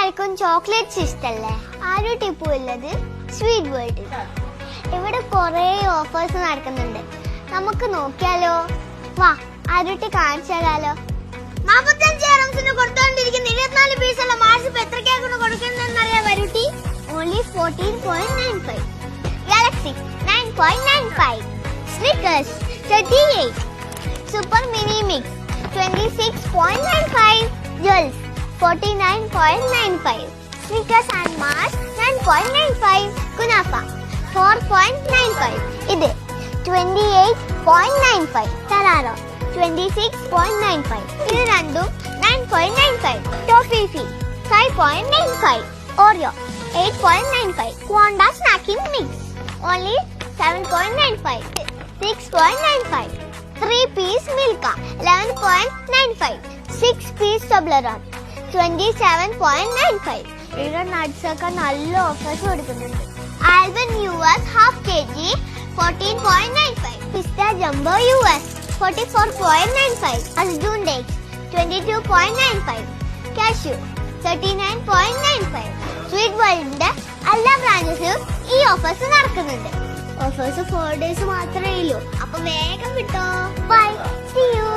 എല്ലാവർക്കും ചോക്ലേറ്റ്സ് ഇഷ്ടല്ലേ? ആരുടെ ഇപ്പോൾ ഉള്ളത് സ്വീറ്റ് വേൾഡ്. ഇവിടെ കുറെ ഓഫേഴ്സ് നടക്കുന്നുണ്ട്. നമുക്ക് നോക്കിയാലോ? വാ, ആരുടെ കാണിച്ചു തരാലോ. 45 dirhamsന് കൊടുത്തോണ്ടിരിക്കുന്ന 24 പീസുള്ള മാർസിപ്പ് എത്രക്കാണ് കൊടുക്കുന്നതെന്ന് അറിയാം വരുട്ടി? Only 14.95. Galaxy 9.95. Snickers 38. Super mini mix 26.95. ജെൽസ് 49.95. Snickers and Mars 9.95. Kunafa 4.95. ഇത് 28.95. Ferrero 26.95. ഇത് രണ്ടും 9.95. Toffee 5.95. Oreo 8.95. Quanda snacking mix only 7.95. 6.95. 3-piece Milka 11.95. 6-piece Toblerone 27.95. ഇവിടെ നട്ട്സ് ഒക്കെ നല്ല ഓഫേഴ്സ് കൊടുക്കുന്നുണ്ട്. ആൽബൻ US half kg 14.95. പിസ്ത ജംബോ US 44.95. അസ്ജൂൻ ഡേറ്റ്സ് 22.95. കാഷ്യൂ 39.95. സ്വീറ്റ് വേൾഡിന്റെ എല്ലാ ബ്രാഞ്ചസിലും ഈ ഓഫേഴ്സ് നടക്കുന്നുണ്ട്. ഓഫേഴ്സ് 4 days മാത്രമേ ഉള്ളൂ. അപ്പൊ വേഗം വിട്ടോ. Bye, see U.